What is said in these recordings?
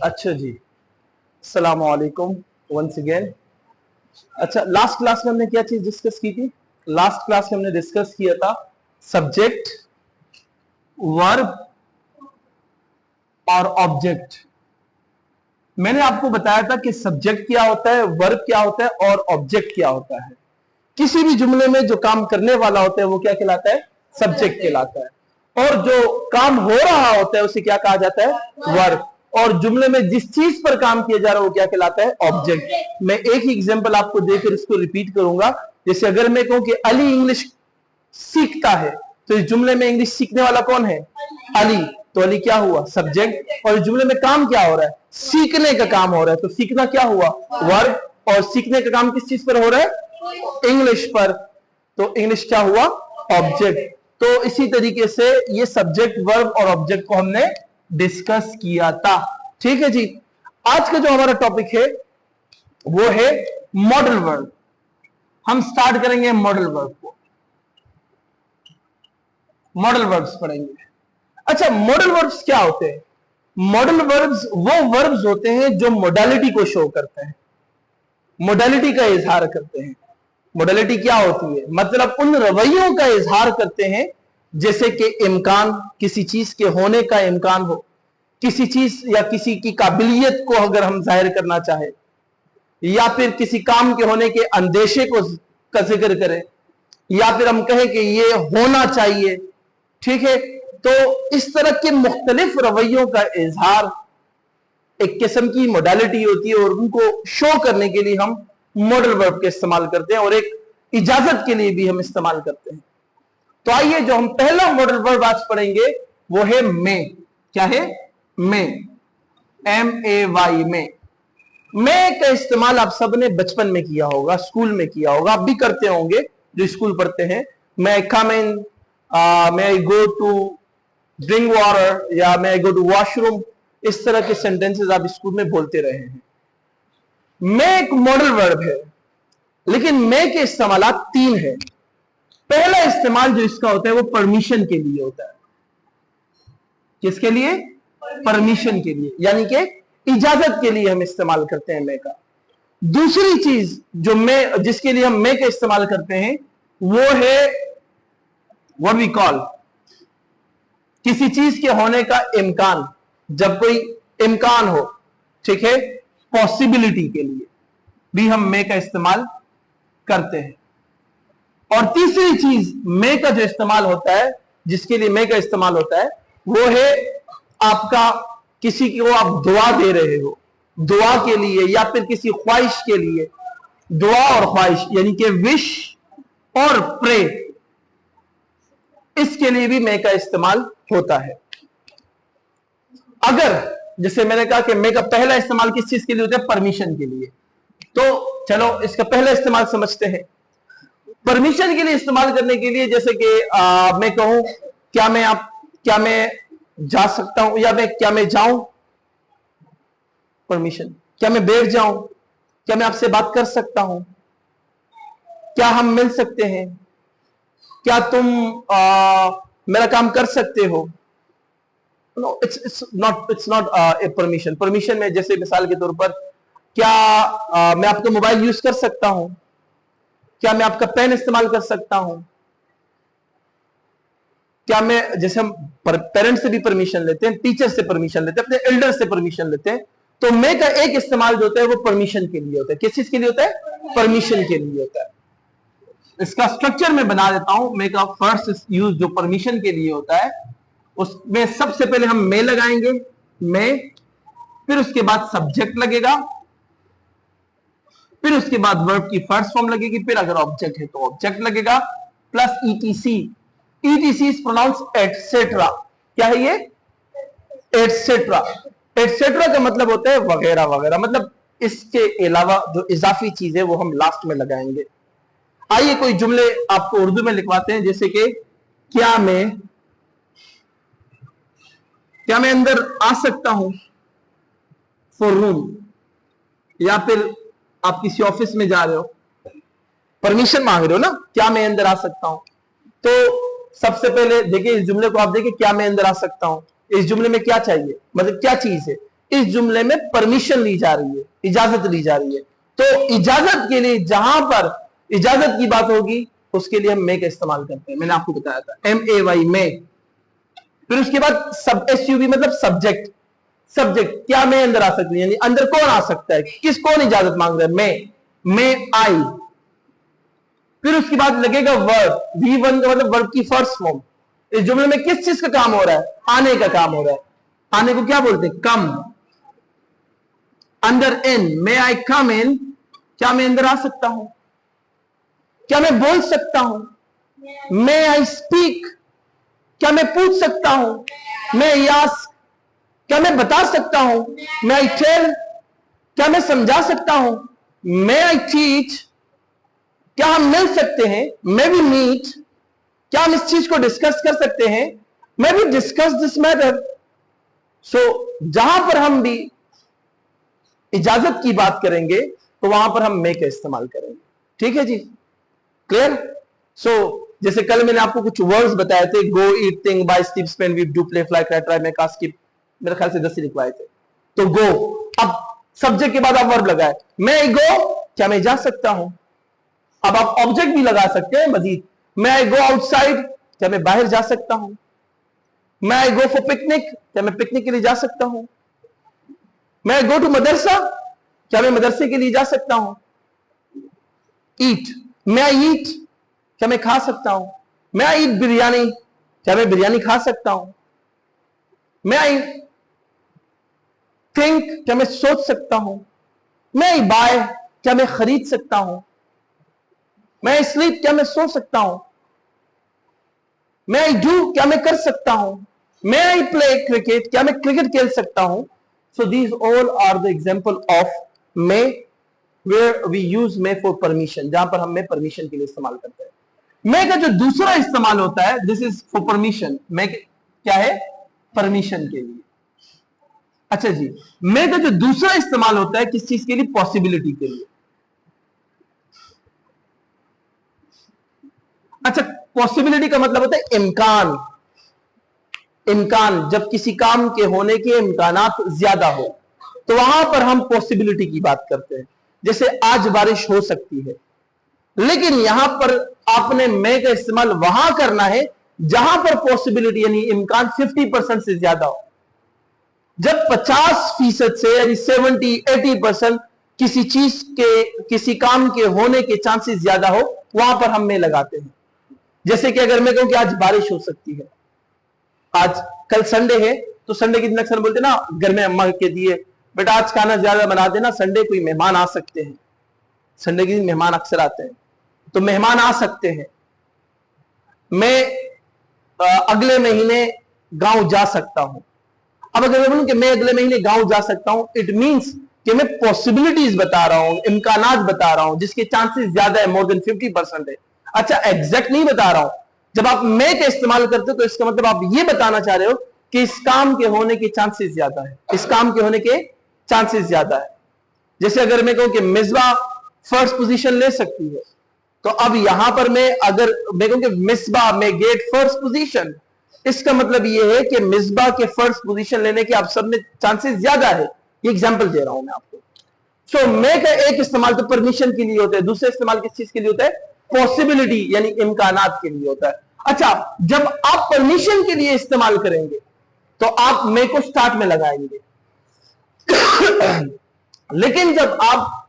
अच्छा जी, अस्सलाम वालेकुम वंस अगेन। अच्छा, लास्ट क्लास में हमने क्या चीज डिस्कस की थी? लास्ट क्लास में हमने डिस्कस किया था सब्जेक्ट, वर्ब और ऑब्जेक्ट। मैंने आपको बताया था कि सब्जेक्ट क्या होता है, वर्ब क्या होता है और ऑब्जेक्ट क्या होता है। किसी भी जुमले में जो काम करने वाला होता है वो क्या कहलाता है? सब्जेक्ट कहलाता है। और जो काम हो रहा होता है उसे क्या कहा जाता है? वर्ब। और जुमले में जिस चीज पर काम किया जा रहा है वो क्या कहलाता है? ऑब्जेक्ट। मैं एक ही एग्जांपल आपको देकर इसको रिपीट करूंगा। जैसे अगर मैं कहूं कि अली इंग्लिश सीखता है, तो इस जुमले में इंग्लिश सीखने वाला कौन है? अली। तो अली क्या हुआ? सब्जेक्ट। और इस जुमले में काम क्या हो रहा है? सीखने का काम हो रहा है, तो सीखना क्या हुआ? वर्ब। और सीखने का काम किस चीज पर हो रहा है? इंग्लिश पर। तो इंग्लिश क्या हुआ? ऑब्जेक्ट। तो इसी तरीके से ये सब्जेक्ट, वर्ब और ऑब्जेक्ट को हमने डिस्कस किया था। ठीक है जी। आज का जो हमारा टॉपिक है वो है मॉडल वर्ब। हम स्टार्ट करेंगे मॉडल वर्ब को। मॉडल वर्ब्स पढ़ेंगे। अच्छा, मॉडल वर्ब्स क्या होते हैं? मॉडल वर्ब्स वो वर्ब्स होते हैं जो मोडालिटी को शो करते हैं, मोडालिटी का इजहार करते हैं। मोडालिटी क्या होती है? मतलब उन रवैयों का इजहार करते हैं जैसे कि इम्कान, किसी चीज के होने का इम्कान हो, किसी चीज या किसी की काबिलियत को अगर हम जाहिर करना चाहे, या फिर किसी काम के होने के अंदेशे को का जिक्र करें, या फिर हम कहें कि ये होना चाहिए। ठीक है, तो इस तरह के मुख्तलिफ रवैयों का इजहार एक किस्म की मोडालिटी होती है, और उनको शो करने के लिए हम मॉडल वर्ब के इस्तेमाल करते हैं, और एक इजाजत के लिए भी हम इस्तेमाल करते हैं। तो आइए, जो हम पहला मॉडल वर्ब आज पढ़ेंगे वो है मे। क्या है? मे। MAY, मे। मे का इस्तेमाल आप सबने बचपन में किया होगा, स्कूल में किया होगा, आप भी करते होंगे जो स्कूल पढ़ते हैं। मैं कम इन, मे आई गो टू ड्रिंक वाटर, या मे आई गो टू वॉशरूम। इस तरह के सेंटेंसेस आप स्कूल में बोलते रहे हैं। मे एक मॉडल वर्ब है, लेकिन मे के इस्तेमाल तीन है। पहला इस्तेमाल जो इसका होता है वो परमिशन के लिए होता है। किसके लिए? परमिशन के लिए, यानी कि इजाजत के लिए हम इस्तेमाल करते हैं मे का। दूसरी चीज जो मे, जिसके लिए हम मे का इस्तेमाल करते हैं वो है व्हाट वी कॉल, किसी चीज के होने का इम्कान। जब कोई इम्कान हो, ठीक है, पॉसिबिलिटी के लिए भी हम मे का इस्तेमाल करते हैं। और तीसरी चीज मे का जो इस्तेमाल होता है, जिसके लिए मे का इस्तेमाल होता है, वो है आपका, किसी को आप दुआ दे रहे हो, दुआ के लिए, या फिर किसी ख्वाहिश के लिए। दुआ और ख्वाहिश यानी कि विश और प्रे, इसके लिए भी मे का इस्तेमाल होता है। अगर, जैसे मैंने कहा कि मे का पहला इस्तेमाल किस चीज के लिए होता है? परमिशन के लिए। तो चलो इसका पहला इस्तेमाल समझते हैं। परमिशन के लिए इस्तेमाल करने के लिए, जैसे कि मैं कहूं, क्या मैं जा सकता हूं, या क्या मैं जाऊं? परमिशन। क्या मैं बैठ जाऊं? क्या मैं आपसे बात कर सकता हूं? क्या हम मिल सकते हैं? क्या तुम मेरा काम कर सकते हो? No, it's not a permission. Permission में जैसे मिसाल के तौर पर, क्या मैं आपका मोबाइल यूज कर सकता हूं? क्या मैं आपका पेन इस्तेमाल कर सकता हूं? क्या मैं, जैसे हम पेरेंट्स से भी परमिशन लेते हैं, टीचर से परमिशन लेते हैं, अपने एल्डर से परमिशन लेते हैं। तो मे का एक इस्तेमाल जो होता है वो परमिशन के लिए होता है। किस चीज के लिए होता है? परमिशन के लिए होता है। इसका स्ट्रक्चर मैं बना देता हूं। मे का फर्स्ट यूज जो परमिशन के लिए होता है, उसमें सबसे पहले हम मे लगाएंगे, मे, फिर उसके बाद सब्जेक्ट लगेगा, फिर उसके बाद वर्ब की फर्स्ट फॉर्म लगेगी, फिर अगर ऑब्जेक्ट है तो ऑब्जेक्ट लगेगा, plus ETC. ETC is pronounce etcetera. क्या है ये? एटसेट्रा। एटसेट्रा का मतलब होता है वगैरह वगैरह, मतलब इसके अलावा जो इजाफी चीज है वो हम लास्ट में लगाएंगे। आइए कोई जुमले आपको उर्दू में लिखवाते हैं, जैसे कि क्या मैं अंदर आ सकता हूं? For room. या फिर आप किसी ऑफिस में जा रहे हो, परमिशन मांग रहे हो ना, क्या मैं अंदर आ सकता हूं? तो सबसे पहले देखिए इस जुमले को, आप देखिए क्या मैं अंदर आ सकता हूं। इस जुमले में क्या चाहिए, मतलब क्या चीज है? इस जुमले में परमिशन ली जा रही है, इजाजत ली जा रही है। तो इजाजत के लिए जहां पर इजाजत की बात होगी उसके लिए हम मे का इस्तेमाल करते हैं। मैंने आपको बताया था MAY मे। फिर उसके बाद सब SUB मतलब सब्जेक्ट। सब्जेक्ट क्या मैं अंदर आ सकती है, यानी अंदर कौन आ सकता है, किस कौन इजाजत मांग रहा है, मे आई। फिर उसके बाद लगेगा वर्ब, V1 का मतलब वर्ब की फर्स्ट फॉर्म। इस जुमले में किस चीज का काम हो रहा है, आने का काम हो रहा है। आने को क्या बोलते हैं, कम। अंदर इन, मे आई कम इन, क्या मैं अंदर आ सकता हूं, क्या मैं बोल सकता हूं, मे आई स्पीक, क्या मैं पूछ सकता हूं, मे आई आस्क, क्या मैं बता सकता हूं, मे आई टेल, क्या मैं समझा सकता हूं, मे आई टीच, क्या हम मिल सकते हैं, मे वी मीट, क्या हम इस चीज को डिस्कस कर सकते हैं, may we discuss this matter. So जहां पर हम भी इजाजत की बात करेंगे तो वहां पर हम मे का इस्तेमाल करेंगे। ठीक है जी, क्लियर। सो जैसे कल मैंने आपको कुछ वर्ड्स बताए थे, go, eat, think, buy, sleep, spend, weep, do, play, fly, cry, try, make, ask, keep, मेरे ख्याल से 10 ही लिखवाए थे। तो गो, अब सब्जेक्ट के बाद आप वर्ब लगाए, मैं गो, क्या मैं जा सकता हूं। अब आप ऑब्जेक्ट भी लगा सकते हैं मजीद, मैं आई गो आउटसाइड, क्या मैं बाहर जा सकता हूं। मैं आई गो फॉर पिकनिक, क्या मैं पिकनिक के लिए जा सकता हूं। मैं आई गो टू मदरसा, क्या मैं मदरसे के लिए जा सकता हूं। ईट, मैं आई ईट, क्या मैं खा सकता हूं। मैं आई ईट बिरयानी, क्या मैं बिरयानी खा सकता हूं। मैं आई थिंक, क्या मैं सोच सकता हूं। मैं आई बाय, क्या मैं खरीद सकता हूं। मैं आई स्लीप, क्या मैं सो सकता हूं। मैं आई डू, क्या मैं कर सकता हूं। मैं आई प्ले क्रिकेट, क्या मैं क्रिकेट खेल सकता हूं। So these all are the example of may where we use may for permission, जहां पर हम मे परमिशन के लिए इस्तेमाल करते हैं। मे का जो दूसरा इस्तेमाल होता है, दिस इज फॉर परमिशन, मे क्या है, परमिशन के लिए। अच्छा जी, मे का जो दूसरा इस्तेमाल होता है किस चीज के लिए, पॉसिबिलिटी के लिए। अच्छा, पॉसिबिलिटी का मतलब होता है इम्कान। इम्कान, जब किसी काम के होने के इम्कानात ज्यादा हो तो वहां पर हम पॉसिबिलिटी की बात करते हैं। जैसे आज बारिश हो सकती है, लेकिन यहां पर आपने मे का इस्तेमाल वहां करना है जहां पर पॉसिबिलिटी यानी इम्कान 50% से ज्यादा हो। जब 50% से यानी 70-80% किसी चीज के, किसी काम के होने के चांसेस ज्यादा हो, वहां पर हम मे लगाते हैं। जैसे कि अगर मैं कहूं कि आज बारिश हो सकती है, आज कल संडे है, तो संडे के दिन अक्सर बोलते ना घर में अम्मा के दिए बेटा आज खाना ज्यादा बना देना, संडे कोई मेहमान आ सकते हैं। संडे के दिन मेहमान अक्सर आते हैं, तो मेहमान आ सकते हैं। मैं अगले महीने गांव जा सकता हूं। अब अगर मैं बोलूं कि मैं अगले महीने गांव जा सकता हूं, इट मींस कि मैं पॉसिबिलिटीज बता रहा हूं, इम्कानात बता रहा हूं जिसके चांसेस ज्यादा है, मोर देन 50% है। अच्छा, एग्जैक्ट नहीं बता रहा हूं। जब आप मे का इस्तेमाल करते हो तो इसका मतलब आप ये बताना चाह रहे हो कि इस काम के होने के चांसेस ज्यादा है, इस काम के होने के चांसेस ज्यादा है। जैसे अगर मैं कहूं कि मिसबा फर्स्ट पोजीशन ले सकती है, तो अब यहां पर मैं अगर मैं कहूं कि मिसबा में गेट फर्स्ट पोजीशन, इसका मतलब यह है कि मिसबा के फर्स्ट पोजीशन लेने के आप सब में चांसेस ज्यादा है। ये एग्जांपल दे रहा हूं मैं आपको। सो मे का एक इस्तेमाल तो परमिशन के लिए होता है, दूसरा इस्तेमाल किस चीज के लिए होता है, पॉसिबिलिटी यानी इम्कानात के लिए होता है। अच्छा, जब आप परमिशन के लिए इस्तेमाल करेंगे तो आप मे को स्टार्ट में लगाएंगे लेकिन जब आप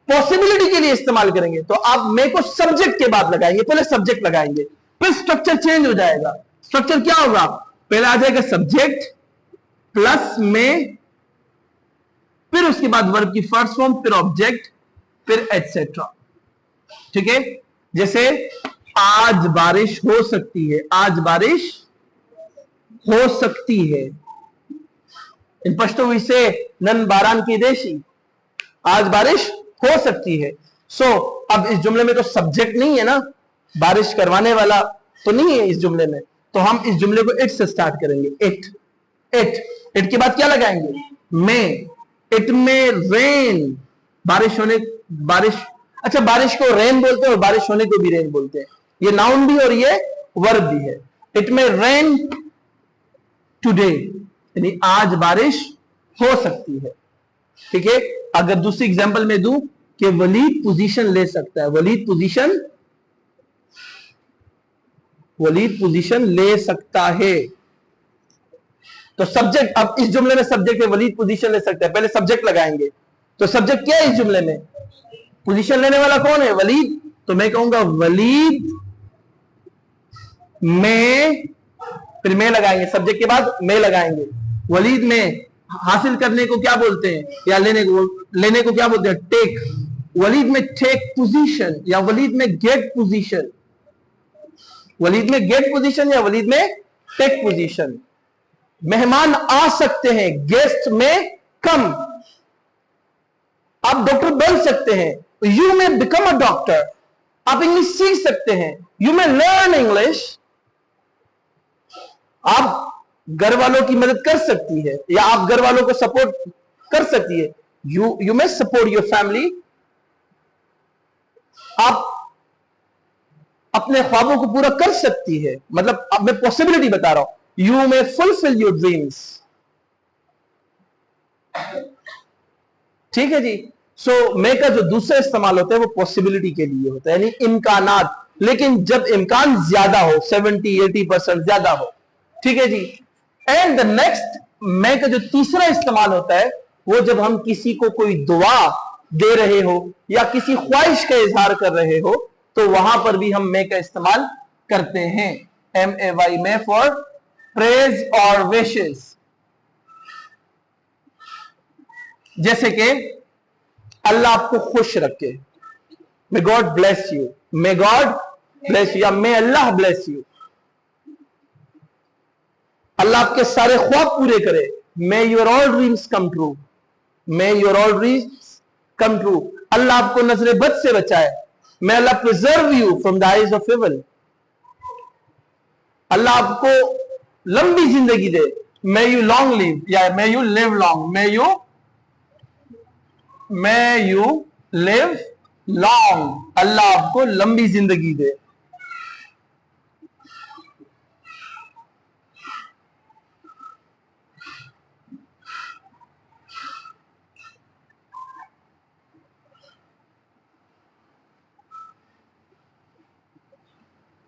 पॉसिबिलिटी के लिए इस्तेमाल करेंगे तो आप मे को सब्जेक्ट के बाद लगाएंगे, पहले सब्जेक्ट लगाएंगे, फिर स्ट्रक्चर चेंज हो जाएगा। स्ट्रक्चर क्या होगा, पहले आ जाएगा सब्जेक्ट प्लस में, फिर उसके बाद वर्ब की फर्स्ट फॉर्म, फिर ऑब्जेक्ट, फिर एटसेट्रा। ठीक है, जैसे आज बारिश हो सकती है, आज बारिश हो सकती है। इन पश्तो हुई से नन बारान की देशी, आज बारिश हो सकती है। सो अब इस जुमले में तो सब्जेक्ट नहीं है ना, बारिश करवाने वाला तो नहीं है इस जुमले में, तो हम इस जुमले को इट से स्टार्ट करेंगे। इट, इट के बाद क्या लगाएंगे, में। इट में रेन, बारिश होने, बारिश। अच्छा, बारिश को रेन बोलते हैं और बारिश होने को भी रेन बोलते हैं, ये नाउन भी और ये वर्ब भी है। इट में रेन टुडे, यानी आज बारिश हो सकती है। ठीक है, अगर दूसरी एग्जांपल में दूं कि वलीद पोजीशन ले सकता है, वलीद पोजीशन ले सकता है, तो सब्जेक्ट, अब इस जुमले में सब्जेक्ट है वलीद पोजीशन ले सकता है, पहले सब्जेक्ट लगाएंगे, तो सब्जेक्ट क्या है इस जुमले में? पोजीशन लेने वाला कौन है? वलीद। तो मैं कहूंगा वलीद में, फिर मैं लगाएंगे, सब्जेक्ट के बाद मैं लगाएंगे। वलीद में हासिल करने को क्या बोलते हैं, या लेने को क्या बोलते हैं? टेक। वलीद में टेक पोजीशन, या वलीद में गेट पोजीशन, वलीद में गेट पोजीशन या वलीद में टेक पोजीशन। मेहमान आ सकते हैं, गेस्ट में कम। आप डॉक्टर बन सकते हैं, यू में बिकम अ डॉक्टर। आप इंग्लिश सीख सकते हैं, यू में लर्न इंग्लिश। आप घर वालों की मदद कर सकती है, या आप घर वालों को सपोर्ट कर सकती है, यू में सपोर्ट योर फैमिली। आप अपने ख्वाबों को पूरा कर सकती है, मतलब अब मैं पॉसिबिलिटी बता रहा हूं, यू में फुलफिल योर ड्रीम्स। ठीक है जी। सो मे का जो दूसरा इस्तेमाल होता है वो पॉसिबिलिटी के लिए होता है, यानी इम्कानात। लेकिन जब इम्कान ज्यादा हो, 70-80% ज्यादा हो। ठीक है जी। एंड द नेक्स्ट मे का जो तीसरा इस्तेमाल होता है वो जब हम किसी को कोई दुआ दे रहे हो या किसी ख्वाहिश का इजहार कर रहे हो, तो वहां पर भी हम मे का इस्तेमाल करते हैं। MAY, मे फॉर प्रेज और विशेस। जैसे कि अल्लाह आपको खुश रखे, may God bless you, may God bless you, या मे अल्लाह ब्लेस यू। अल्लाह आपके सारे ख्वाब पूरे करे, may your all dreams come true, may your all dreams come true. Allah आपको नजर बद से बचाए, may Allah preserve you from the eyes of evil. Allah आपको लंबी जिंदगी दे, मे यू लॉन्ग लिव, या may you live long, may you live long. Allah आपको लंबी जिंदगी दे।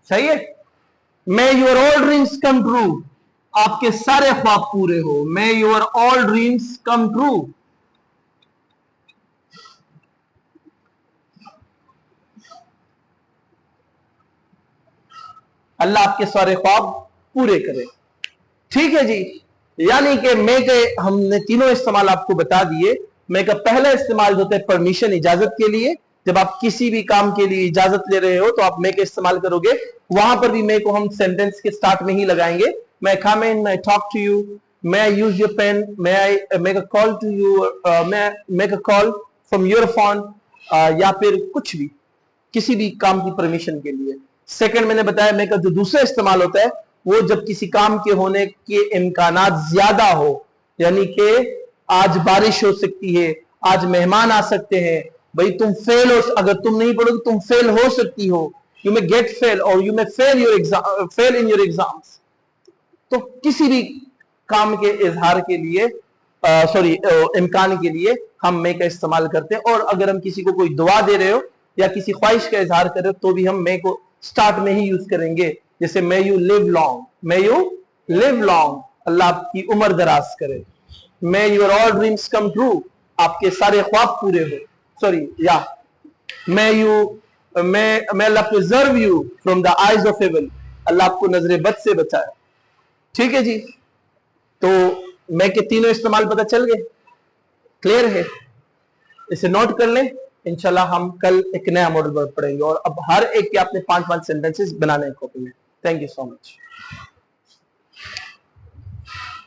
सही है। May your all dreams come true, आपके सारे ख्वाब पूरे हो, may your all dreams come true. Allah आपके सारे ख्वाब पूरे करे। ठीक है जी। यानी कि मे के हमने तीनों इस्तेमाल आपको बता दिए। मे का पहला इस्तेमाल होता है परमिशन, इजाजत के लिए। जब आप किसी भी काम के लिए इजाजत ले रहे हो तो आप मे का इस्तेमाल करोगे। वहां पर भी मे को हम सेंटेंस के स्टार्ट में ही लगाएंगे। मैं कम इन, मैं टॉक टू यू, मैं आई यूज योर पेन, मैं I make a call to you, मैं make a call from your phone, या फिर कुछ भी, किसी भी काम की परमिशन के लिए। सेकंड मैंने बताया मे का जो दूसरा इस्तेमाल होता है वो जब किसी काम के होने के इम्कानात ज्यादा हो, यानी कि आज बारिश हो सकती है, आज मेहमान आ सकते हैं, भाई तुम फेल हो, अगर तुम नहीं पढ़ोगे तुम फेल हो सकती हो, यू मे गेट फेल और you may fail your exam, fail in your exams. तो किसी भी काम के इजहार के लिए, सॉरी इम्कान के लिए हम मे का इस्तेमाल करते हैं। और अगर हम किसी को कोई दुआ दे रहे हो या किसी ख्वाहिश का इजहार कर रहे हो तो भी हम मे को स्टार्ट में ही यूज करेंगे। जैसे may you live long, may you live long, Allah आपकी उम्र दराज करे। May your all dreams come true, आपके सारे ख्वाब पूरे हो। सॉरी, या may Allah preserve you from the eyes of evil, Allah आपको नजर बद से बचाए। ठीक है जी। तो मे के तीनों इस्तेमाल पता चल गए, क्लियर है? इसे नोट कर लें। इंशाल्लाह हम कल एक नया मॉडल वर्ब पढ़ेंगे और अब हर एक के आपने 5-5 सेंटेंसेस बनाने हैं कॉपी में। Thank you so much.